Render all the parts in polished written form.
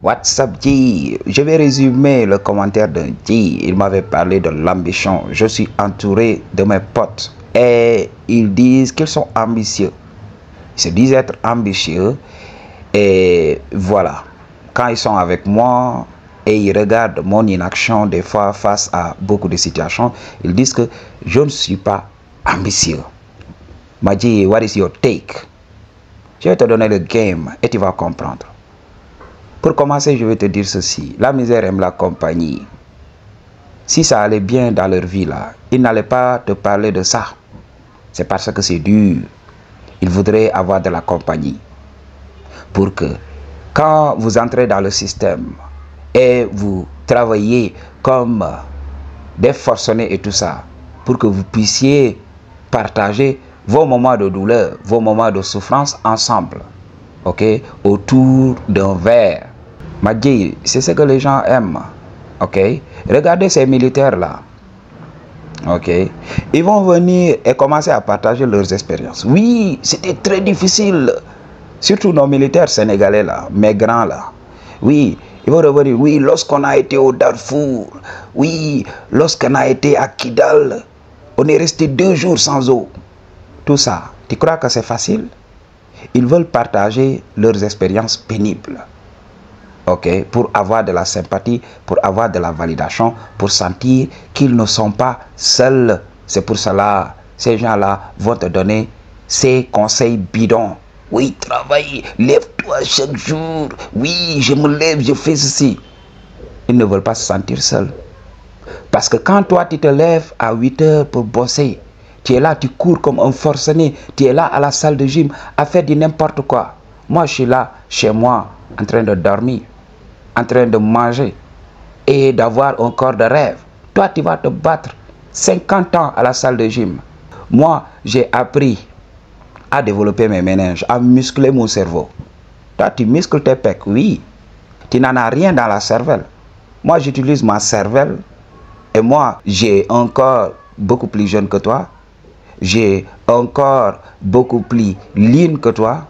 What's up, G? Je vais résumer le commentaire de G. Il m'avait parlé de l'ambition. Je suis entouré de mes potes et ils disent qu'ils sont ambitieux. Ils se disent être ambitieux et voilà. Quand ils sont avec moi et ils regardent mon inaction des fois face à beaucoup de situations, ils disent que je ne suis pas ambitieux. Maji, what is your take? Je vais te donner le game et tu vas comprendre. Pour commencer, je vais te dire ceci. La misère aime la compagnie. Si ça allait bien dans leur vie là, ils n'allaient pas te parler de ça. C'est parce que c'est dur. Ils voudraient avoir de la compagnie. Pour que quand vous entrez dans le système et vous travaillez comme des forcenés et tout ça, pour que vous puissiez partager vos moments de douleur, vos moments de souffrance ensemble, ok, autour d'un verre. Madji, c'est ce que les gens aiment, ok. Regardez ces militaires là, ok. Ils vont venir et commencer à partager leurs expériences. Oui, c'était très difficile, surtout nos militaires sénégalais là, mes grands là. Oui, ils vont revenir. Oui, lorsqu'on a été au Darfour, oui, lorsqu'on a été à Kidal, on est resté 2 jours sans eau. Tout ça, tu crois que c'est facile? Ils veulent partager leurs expériences pénibles, ok, pour avoir de la sympathie, pour avoir de la validation, pour sentir qu'ils ne sont pas seuls. C'est pour cela, ces gens-là vont te donner ces conseils bidons. Oui, travaille, lève-toi chaque jour. Oui, je me lève, je fais ceci. Ils ne veulent pas se sentir seuls. Parce que quand toi, tu te lèves à 8 heures pour bosser, tu es là, tu cours comme un forcené, tu es là à la salle de gym, à faire du n'importe quoi. Moi, je suis là, chez moi, en train de dormir, en train de manger et d'avoir un corps de rêve. Toi, tu vas te battre 50 ans à la salle de gym. Moi, j'ai appris à développer mes méninges, à muscler mon cerveau. Toi, tu muscles tes pecs, oui. Tu n'en as rien dans la cervelle. Moi, j'utilise ma cervelle et moi, j'ai un corps beaucoup plus jeune que toi. J'ai un corps beaucoup plus lean que toi.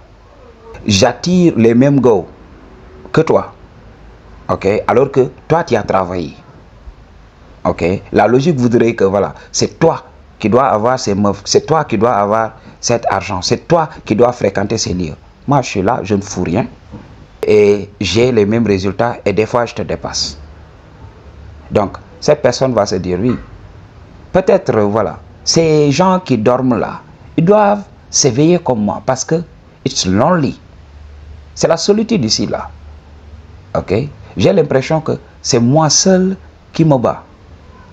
J'attire les mêmes go que toi. Ok? Alors que toi, tu as travaillé. Ok? La logique voudrait que voilà, c'est toi qui dois avoir ces meufs. C'est toi qui dois avoir cet argent. C'est toi qui dois fréquenter ces lieux. Moi, je suis là, je ne fous rien. Et j'ai les mêmes résultats et des fois, je te dépasse. Donc, cette personne va se dire, oui, peut-être, voilà, ces gens qui dorment là, ils doivent s'éveiller comme moi parce que it's lonely. C'est la solitude ici, là. Ok? J'ai l'impression que c'est moi seul qui me bats.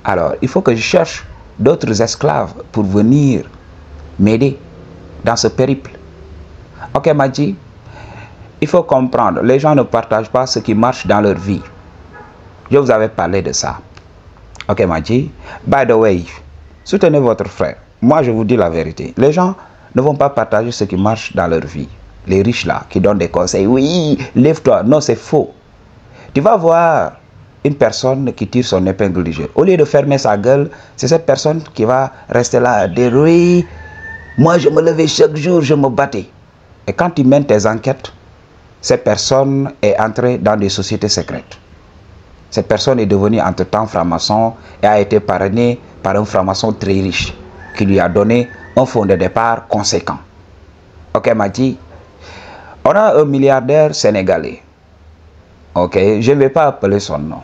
Alors, il faut que je cherche d'autres esclaves pour venir m'aider dans ce périple. Ok, Madji? Il faut comprendre, les gens ne partagent pas ce qui marche dans leur vie. Je vous avais parlé de ça. Ok, Madji? By the way, soutenez votre frère. Moi, je vous dis la vérité. Les gens ne vont pas partager ce qui marche dans leur vie. Les riches là, qui donnent des conseils. Oui, lève-toi. Non, c'est faux. Tu vas voir une personne qui tire son épingle du jeu. Au lieu de fermer sa gueule, c'est cette personne qui va rester là à dire oui, moi je me levais chaque jour, je me battais. Et quand tu mènes tes enquêtes, cette personne est entrée dans des sociétés secrètes. Cette personne est devenue entre-temps franc-maçon et a été parrainée par un franc-maçon très riche qui lui a donné un fonds de départ conséquent. Ok, Madji? On a un milliardaire sénégalais. Ok, je ne vais pas appeler son nom.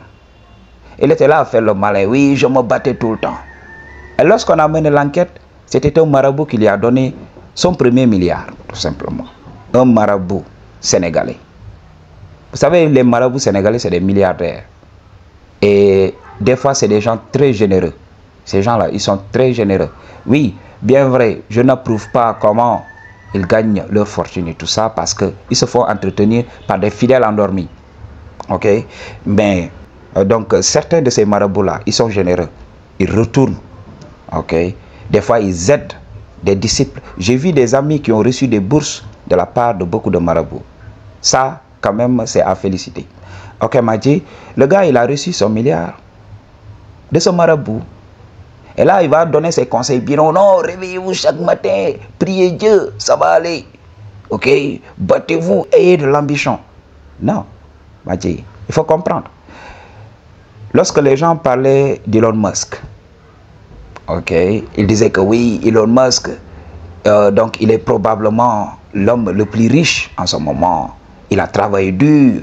Il était là à faire le malin. Oui, je me battais tout le temps. Et lorsqu'on a mené l'enquête, c'était un marabout qui lui a donné son premier milliard, tout simplement. Un marabout sénégalais. Vous savez, les marabouts sénégalais, c'est des milliardaires. Et des fois, c'est des gens très généreux. Ces gens-là, ils sont très généreux. Oui, bien vrai, je n'approuve pas comment ils gagnent leur fortune et tout ça parce qu'ils se font entretenir par des fidèles endormis. Ok? Mais, donc, certains de ces marabouts-là, ils sont généreux. Ils retournent. Ok? Des fois, ils aident des disciples. J'ai vu des amis qui ont reçu des bourses de la part de beaucoup de marabouts. Ça, quand même, c'est à féliciter. Ok, Madji, le gars, il a reçu son milliard de ce marabout. Et là, il va donner ses conseils. Non, non, réveillez-vous chaque matin, priez Dieu, ça va aller. Ok, battez-vous, ayez de l'ambition. Non, Mathieu, il faut comprendre. Lorsque les gens parlaient d'Elon Musk, ok, ils disaient que oui, Elon Musk, donc il est probablement l'homme le plus riche en ce moment. Il a travaillé dur.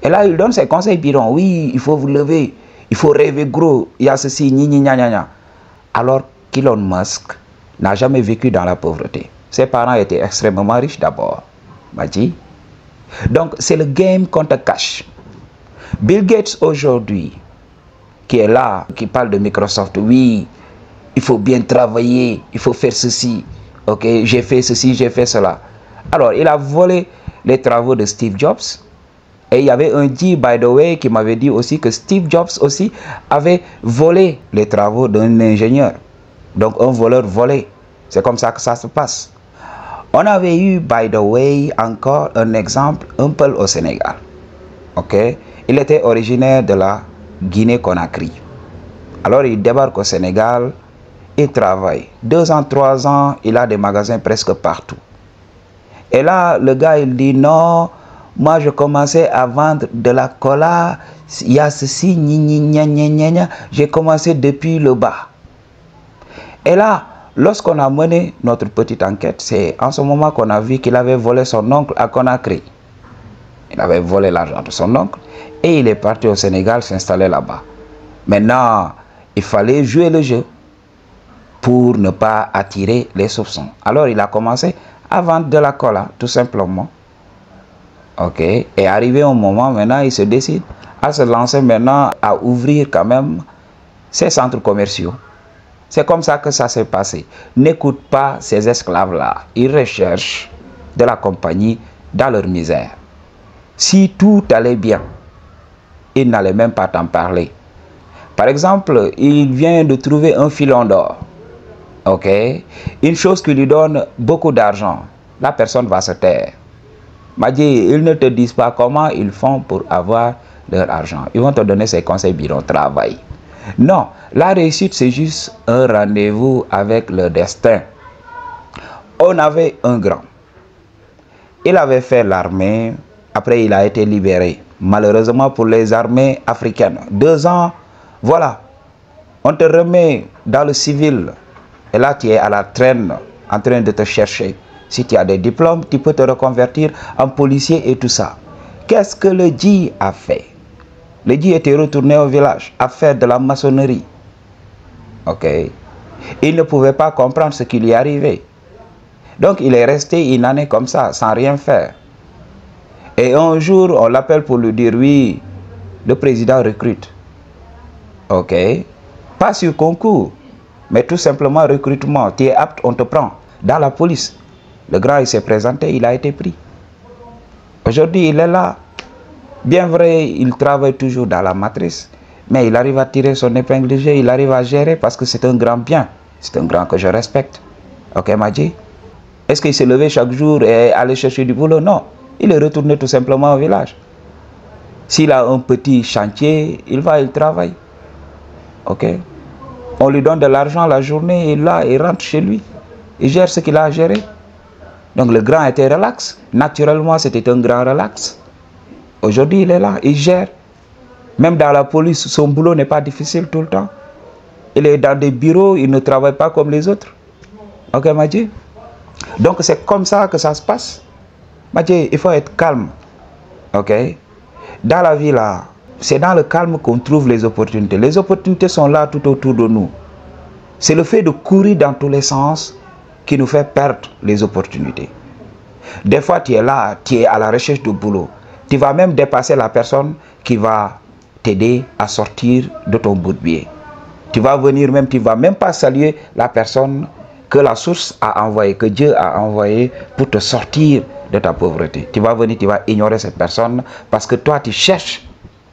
Et là, il donne ses conseils bidons. Oui, il faut vous lever, il faut rêver gros, il y a ceci, alors qu'Elon Musk n'a jamais vécu dans la pauvreté. Ses parents étaient extrêmement riches d'abord. Mathieu. Donc, c'est le game qu'on te cache. Bill Gates aujourd'hui, qui est là, qui parle de Microsoft, oui, il faut bien travailler, il faut faire ceci, ok, j'ai fait ceci, j'ai fait cela. Alors, il a volé les travaux de Steve Jobs, et il y avait un dit, by the way, qui m'avait dit aussi que Steve Jobs aussi avait volé les travaux d'un ingénieur. Donc, un voleur volé. C'est comme ça que ça se passe. On avait eu, by the way, encore un exemple un peu au Sénégal. Ok, il était originaire de la Guinée-Conakry. Alors il débarque au Sénégal, il travaille. 2 ans, 3 ans, il a des magasins presque partout. Et là, le gars, il dit non, moi je commençais à vendre de la cola, il y a ceci, j'ai commencé depuis le bas. Et là, lorsqu'on a mené notre petite enquête, c'est en ce moment qu'on a vu qu'il avait volé son oncle à Conakry. Il avait volé l'argent de son oncle et il est parti au Sénégal s'installer là-bas. Maintenant, il fallait jouer le jeu pour ne pas attirer les soupçons. Alors, il a commencé à vendre de la cola, tout simplement. Ok. Et arrivé au moment, maintenant, il se décide à se lancer maintenant, à ouvrir quand même ses centres commerciaux. C'est comme ça que ça s'est passé. N'écoute pas ces esclaves-là. Ils recherchent de la compagnie dans leur misère. Si tout allait bien, il n'allait même pas t'en parler. Par exemple, il vient de trouver un filon d'or. Ok? Une chose qui lui donne beaucoup d'argent. La personne va se taire. Madji, ils ne te disent pas comment ils font pour avoir leur argent. Ils vont te donner ces conseils bidons, travail. Non, la réussite, c'est juste un rendez-vous avec le destin. On avait un grand. Il avait fait l'armée. Après, il a été libéré. Malheureusement pour les armées africaines. 2 ans, voilà. On te remet dans le civil. Et là, tu es à la traîne, en train de te chercher. Si tu as des diplômes, tu peux te reconvertir en policier et tout ça. Qu'est-ce que le Dji a fait? Le Dji était retourné au village à faire de la maçonnerie. Ok. Il ne pouvait pas comprendre ce qui lui arrivait. Donc, il est resté une année comme ça, sans rien faire. Et un jour, on l'appelle pour lui dire, oui, le président recrute. Ok. Pas sur concours, mais tout simplement recrutement. Tu es apte, on te prend. Dans la police. Le grand, il s'est présenté, il a été pris. Aujourd'hui, il est là. Bien vrai, il travaille toujours dans la matrice, mais il arrive à tirer son épingle du jeu, il arrive à gérer parce que c'est un grand bien. C'est un grand que je respecte. Ok, Madji? Est-ce qu'il s'est levé chaque jour et allé chercher du boulot? Non. Il est retourné tout simplement au village. S'il a un petit chantier, il va, il travaille. Ok? On lui donne de l'argent la journée, il rentre chez lui. Il gère ce qu'il a à gérer. Donc le grand était relax. Naturellement, c'était un grand relax. Aujourd'hui, il est là, il gère. Même dans la police, son boulot n'est pas difficile tout le temps. Il est dans des bureaux, il ne travaille pas comme les autres. Ok, Madji? Donc c'est comme ça que ça se passe. Madji, il faut être calme. Ok? Dans la vie là, c'est dans le calme qu'on trouve les opportunités. Les opportunités sont là tout autour de nous. C'est le fait de courir dans tous les sens qui nous fait perdre les opportunités. Des fois, tu es là, tu es à la recherche de boulot. Tu vas même dépasser la personne qui va t'aider à sortir de ton bout de biais. Tu vas venir même, tu ne vas même pas saluer la personne que la source a envoyée, que Dieu a envoyée pour te sortir de ta pauvreté. Tu vas venir, tu vas ignorer cette personne parce que toi, tu cherches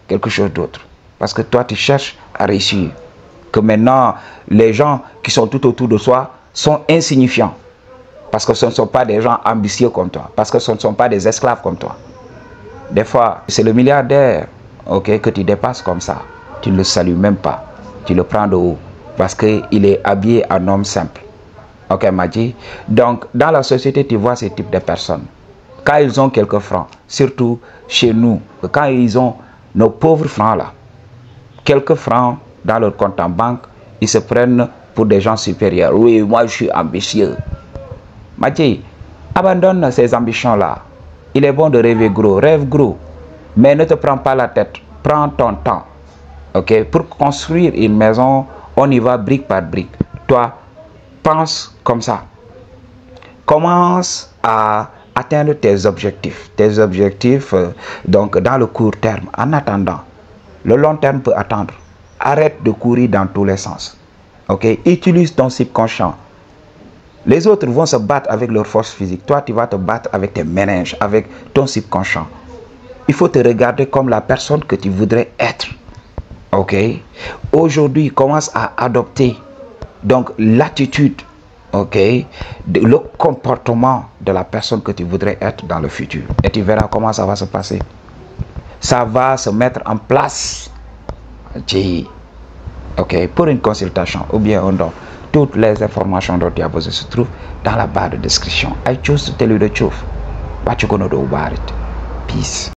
quelque chose d'autre. Parce que toi, tu cherches à réussir. Que maintenant, les gens qui sont tout autour de soi sont insignifiants. Parce que ce ne sont pas des gens ambitieux comme toi. Parce que ce ne sont pas des esclaves comme toi. Des fois, c'est le milliardaire, okay, que tu dépasses comme ça. Tu ne le salues même pas. Tu le prends de haut. Parce qu'il est habillé en homme simple. Ok, Madji? Donc, dans la société, tu vois ce type de personnes. quand ils ont quelques francs, surtout chez nous, quand ils ont nos pauvres francs là, quelques francs dans leur compte en banque, ils se prennent pour des gens supérieurs. Oui, moi je suis ambitieux. Mathieu, abandonne ces ambitions-là. Il est bon de rêver gros, rêve gros, mais ne te prends pas la tête, prends ton temps. Ok, pour construire une maison, on y va brique par brique. Toi, pense comme ça. Commence à atteindre tes objectifs. Donc dans le court terme. En attendant, le long terme peut attendre. Arrête de courir dans tous les sens. Ok, utilise ton subconscient. Les autres vont se battre avec leur force physique. Toi, tu vas te battre avec tes méninges, avec ton subconscient. Il faut te regarder comme la personne que tu voudrais être. Ok, aujourd'hui, commence à adopter donc l'attitude, ok, le comportement de la personne que tu voudrais être dans le futur. Et tu verras comment ça va se passer. Ça va se mettre en place. Ok, pour une consultation ou bien un don, toutes les informations dont tu as besoin se trouvent dans la barre de description. I choose to tell you the truth. But you're gonna do about it. Peace.